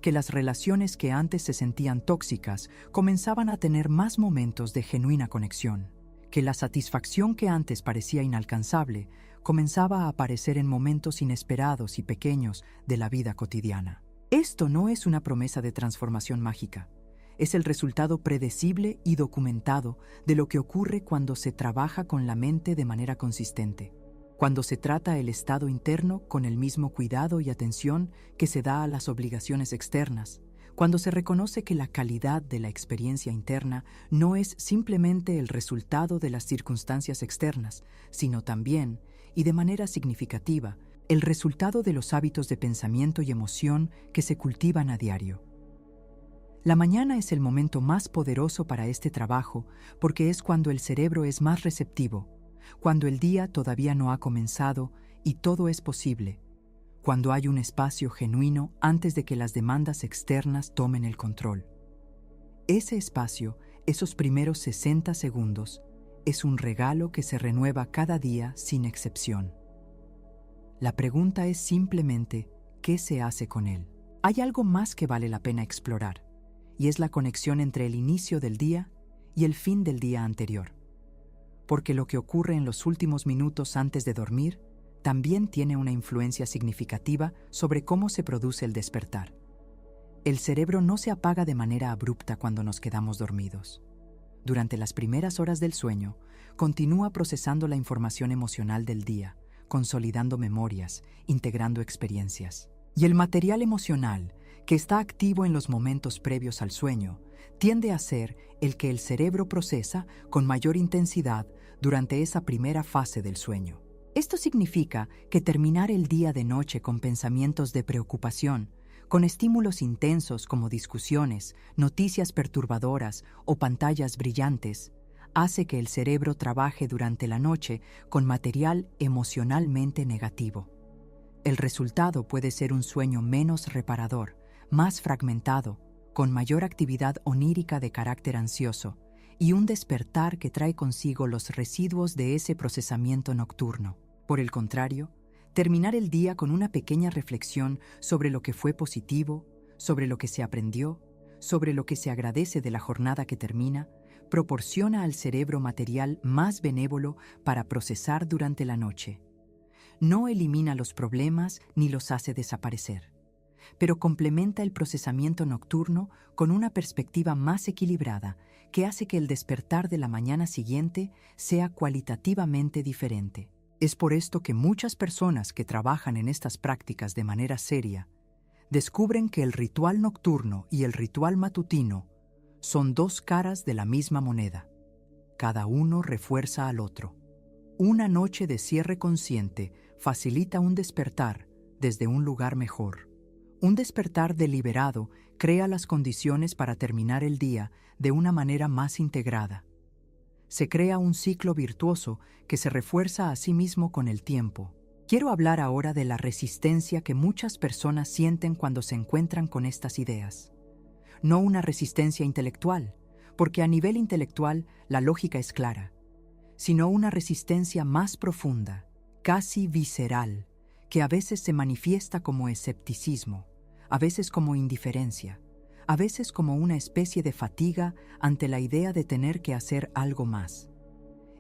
que las relaciones que antes se sentían tóxicas comenzaban a tener más momentos de genuina conexión, que la satisfacción que antes parecía inalcanzable comenzaba a aparecer en momentos inesperados y pequeños de la vida cotidiana. Esto no es una promesa de transformación mágica. Es el resultado predecible y documentado de lo que ocurre cuando se trabaja con la mente de manera consistente, cuando se trata el estado interno con el mismo cuidado y atención que se da a las obligaciones externas, cuando se reconoce que la calidad de la experiencia interna no es simplemente el resultado de las circunstancias externas, sino también, y de manera significativa, el resultado de los hábitos de pensamiento y emoción que se cultivan a diario. La mañana es el momento más poderoso para este trabajo porque es cuando el cerebro es más receptivo, cuando el día todavía no ha comenzado y todo es posible, cuando hay un espacio genuino antes de que las demandas externas tomen el control. Ese espacio, esos primeros 60 segundos, es un regalo que se renueva cada día sin excepción. La pregunta es simplemente, ¿qué se hace con él? Hay algo más que vale la pena explorar, y es la conexión entre el inicio del día y el fin del día anterior. Porque lo que ocurre en los últimos minutos antes de dormir también tiene una influencia significativa sobre cómo se produce el despertar. El cerebro no se apaga de manera abrupta cuando nos quedamos dormidos. Durante las primeras horas del sueño, continúa procesando la información emocional del día, consolidando memorias, integrando experiencias. Y el material emocional, que está activo en los momentos previos al sueño, tiende a ser el que el cerebro procesa con mayor intensidad durante esa primera fase del sueño. Esto significa que terminar el día de noche con pensamientos de preocupación, con estímulos intensos como discusiones, noticias perturbadoras o pantallas brillantes, hace que el cerebro trabaje durante la noche con material emocionalmente negativo. El resultado puede ser un sueño menos reparador, más fragmentado, con mayor actividad onírica de carácter ansioso, y un despertar que trae consigo los residuos de ese procesamiento nocturno. Por el contrario, terminar el día con una pequeña reflexión sobre lo que fue positivo, sobre lo que se aprendió, sobre lo que se agradece de la jornada que termina, proporciona al cerebro material más benévolo para procesar durante la noche. No elimina los problemas ni los hace desaparecer, pero complementa el procesamiento nocturno con una perspectiva más equilibrada que hace que el despertar de la mañana siguiente sea cualitativamente diferente. Es por esto que muchas personas que trabajan en estas prácticas de manera seria descubren que el ritual nocturno y el ritual matutino son dos caras de la misma moneda. Cada uno refuerza al otro. Una noche de cierre consciente facilita un despertar desde un lugar mejor. Un despertar deliberado crea las condiciones para terminar el día de una manera más integrada. Se crea un ciclo virtuoso que se refuerza a sí mismo con el tiempo. Quiero hablar ahora de la resistencia que muchas personas sienten cuando se encuentran con estas ideas. No una resistencia intelectual, porque a nivel intelectual la lógica es clara, sino una resistencia más profunda, casi visceral, que a veces se manifiesta como escepticismo, a veces como indiferencia, a veces como una especie de fatiga ante la idea de tener que hacer algo más.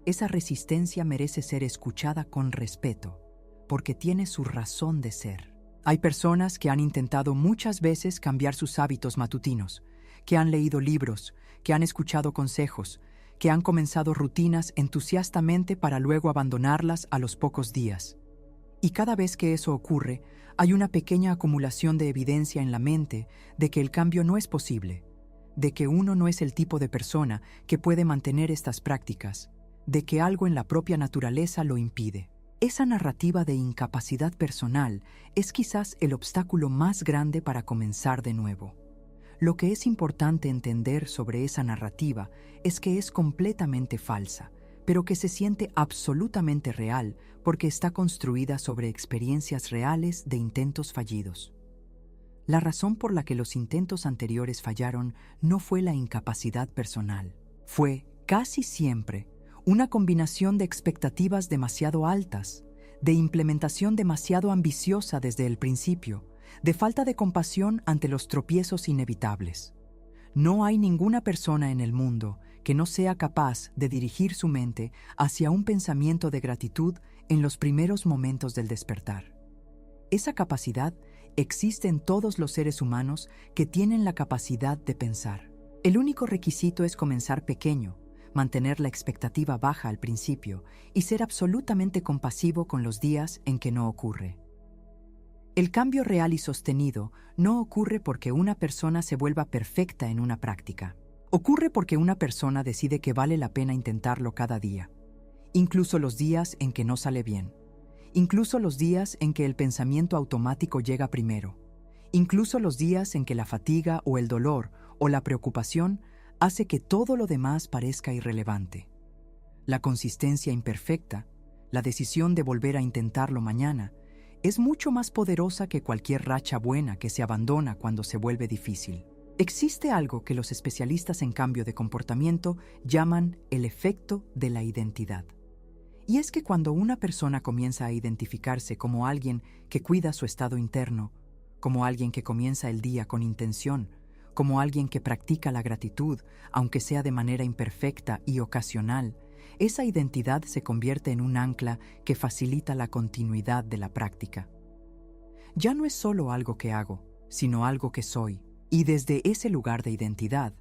Esa resistencia merece ser escuchada con respeto, porque tiene su razón de ser. Hay personas que han intentado muchas veces cambiar sus hábitos matutinos, que han leído libros, que han escuchado consejos, que han comenzado rutinas entusiastamente para luego abandonarlas a los pocos días. Y cada vez que eso ocurre, hay una pequeña acumulación de evidencia en la mente de que el cambio no es posible, de que uno no es el tipo de persona que puede mantener estas prácticas, de que algo en la propia naturaleza lo impide. Esa narrativa de incapacidad personal es quizás el obstáculo más grande para comenzar de nuevo. Lo que es importante entender sobre esa narrativa es que es completamente falsa, pero que se siente absolutamente real porque está construida sobre experiencias reales de intentos fallidos. La razón por la que los intentos anteriores fallaron no fue la incapacidad personal, fue, casi siempre, Una combinación de expectativas demasiado altas, de implementación demasiado ambiciosa desde el principio, de falta de compasión ante los tropiezos inevitables. No hay ninguna persona en el mundo que no sea capaz de dirigir su mente hacia un pensamiento de gratitud en los primeros momentos del despertar. Esa capacidad existe en todos los seres humanos que tienen la capacidad de pensar. El único requisito es comenzar pequeño, mantener la expectativa baja al principio y ser absolutamente compasivo con los días en que no ocurre. El cambio real y sostenido no ocurre porque una persona se vuelva perfecta en una práctica. Ocurre porque una persona decide que vale la pena intentarlo cada día, incluso los días en que no sale bien, incluso los días en que el pensamiento automático llega primero, incluso los días en que la fatiga o el dolor o la preocupación hace que todo lo demás parezca irrelevante. La consistencia imperfecta, la decisión de volver a intentarlo mañana, es mucho más poderosa que cualquier racha buena que se abandona cuando se vuelve difícil. Existe algo que los especialistas en cambio de comportamiento llaman el efecto de la identidad. Y es que cuando una persona comienza a identificarse como alguien que cuida su estado interno, como alguien que comienza el día con intención, como alguien que practica la gratitud, aunque sea de manera imperfecta y ocasional, esa identidad se convierte en un ancla que facilita la continuidad de la práctica. Ya no es solo algo que hago, sino algo que soy. Y desde ese lugar de identidad,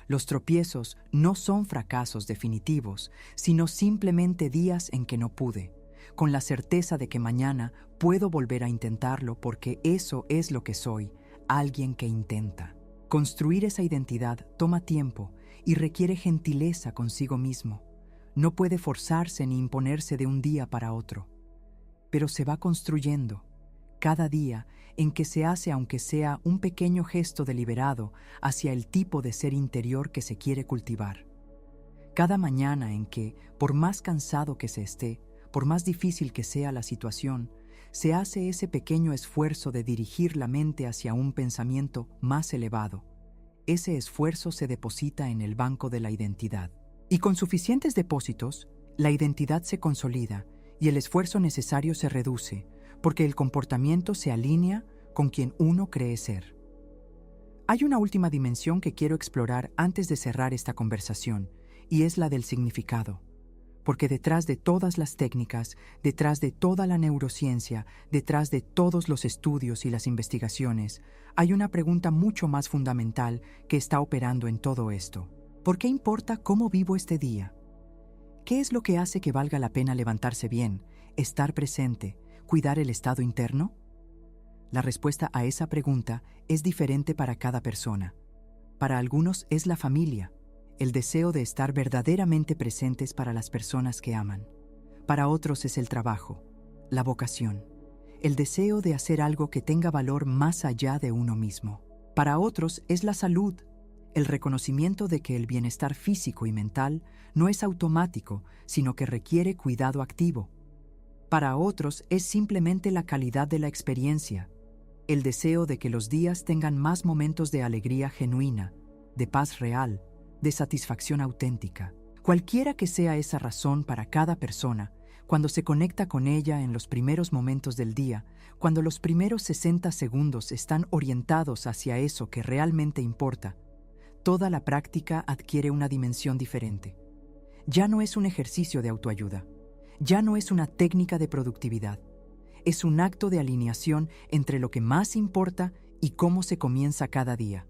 los tropiezos no son fracasos definitivos, sino simplemente días en que no pude, con la certeza de que mañana puedo volver a intentarlo porque eso es lo que soy, alguien que intenta. Construir esa identidad toma tiempo y requiere gentileza consigo mismo. No puede forzarse ni imponerse de un día para otro, pero se va construyendo, cada día en que se hace aunque sea un pequeño gesto deliberado hacia el tipo de ser interior que se quiere cultivar. Cada mañana en que, por más cansado que se esté, por más difícil que sea la situación, se hace ese pequeño esfuerzo de dirigir la mente hacia un pensamiento más elevado. Ese esfuerzo se deposita en el banco de la identidad. Y con suficientes depósitos, la identidad se consolida y el esfuerzo necesario se reduce, porque el comportamiento se alinea con quien uno cree ser. Hay una última dimensión que quiero explorar antes de cerrar esta conversación, y es la del significado. Porque detrás de todas las técnicas, detrás de toda la neurociencia, detrás de todos los estudios y las investigaciones, hay una pregunta mucho más fundamental que está operando en todo esto. ¿Por qué importa cómo vivo este día? ¿Qué es lo que hace que valga la pena levantarse bien, estar presente, cuidar el estado interno? La respuesta a esa pregunta es diferente para cada persona. Para algunos es la familia, el deseo de estar verdaderamente presentes para las personas que aman. Para otros es el trabajo, la vocación, el deseo de hacer algo que tenga valor más allá de uno mismo. Para otros es la salud, el reconocimiento de que el bienestar físico y mental no es automático, sino que requiere cuidado activo. Para otros es simplemente la calidad de la experiencia, el deseo de que los días tengan más momentos de alegría genuina, de paz real, de satisfacción auténtica. Cualquiera que sea esa razón para cada persona, cuando se conecta con ella en los primeros momentos del día, cuando los primeros 60 segundos están orientados hacia eso que realmente importa, toda la práctica adquiere una dimensión diferente. Ya no es un ejercicio de autoayuda, ya no es una técnica de productividad, es un acto de alineación entre lo que más importa y cómo se comienza cada día.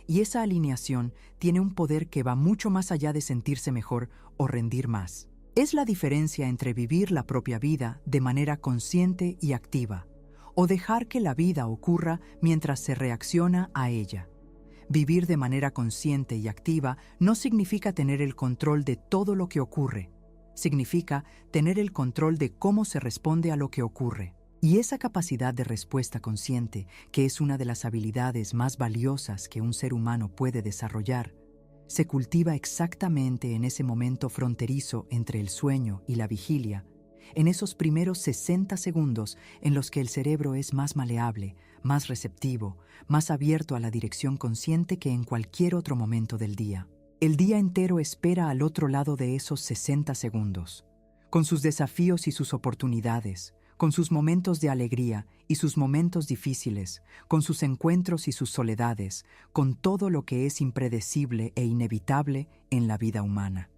Y esa alineación tiene un poder que va mucho más allá de sentirse mejor o rendir más. Es la diferencia entre vivir la propia vida de manera consciente y activa, o dejar que la vida ocurra mientras se reacciona a ella. Vivir de manera consciente y activa no significa tener el control de todo lo que ocurre. Significa tener el control de cómo se responde a lo que ocurre. Y esa capacidad de respuesta consciente, que es una de las habilidades más valiosas que un ser humano puede desarrollar, se cultiva exactamente en ese momento fronterizo entre el sueño y la vigilia, en esos primeros 60 segundos en los que el cerebro es más maleable, más receptivo, más abierto a la dirección consciente que en cualquier otro momento del día. El día entero espera al otro lado de esos 60 segundos, con sus desafíos y sus oportunidades, con sus momentos de alegría y sus momentos difíciles, con sus encuentros y sus soledades, con todo lo que es impredecible e inevitable en la vida humana.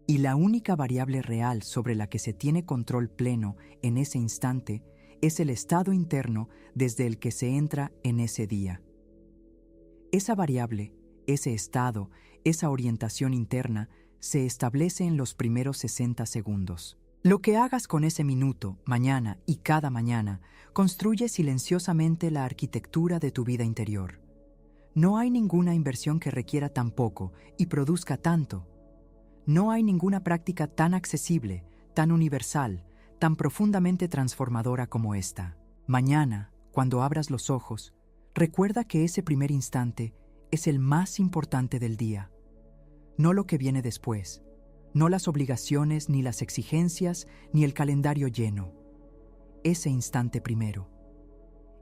Y la única variable real sobre la que se tiene control pleno en ese instante es el estado interno desde el que se entra en ese día. Esa variable, ese estado, esa orientación interna, se establece en los primeros 60 segundos. Lo que hagas con ese minuto, mañana y cada mañana, construye silenciosamente la arquitectura de tu vida interior. No hay ninguna inversión que requiera tan poco y produzca tanto. No hay ninguna práctica tan accesible, tan universal, tan profundamente transformadora como esta. Mañana, cuando abras los ojos, recuerda que ese primer instante es el más importante del día. No lo que viene después, no las obligaciones, ni las exigencias, ni el calendario lleno. Ese instante primero.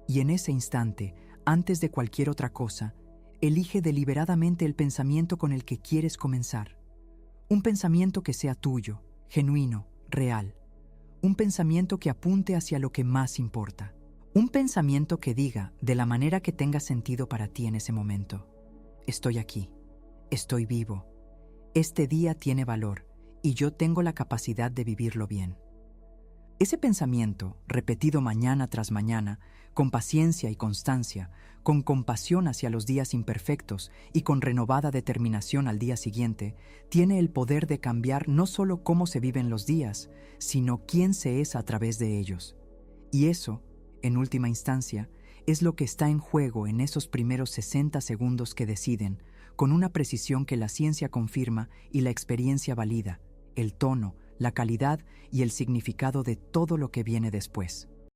Y en ese instante, antes de cualquier otra cosa, elige deliberadamente el pensamiento con el que quieres comenzar. Un pensamiento que sea tuyo, genuino, real. Un pensamiento que apunte hacia lo que más importa. Un pensamiento que diga, de la manera que tenga sentido para ti en ese momento: estoy aquí, estoy vivo, este día tiene valor y yo tengo la capacidad de vivirlo bien. Ese pensamiento, repetido mañana tras mañana, con paciencia y constancia, con compasión hacia los días imperfectos y con renovada determinación al día siguiente, tiene el poder de cambiar no solo cómo se viven los días, sino quién se es a través de ellos. Y eso, en última instancia, es lo que está en juego en esos primeros 60 segundos que deciden, con una precisión que la ciencia confirma y la experiencia valida, el tono, la calidad y el significado de todo lo que viene después.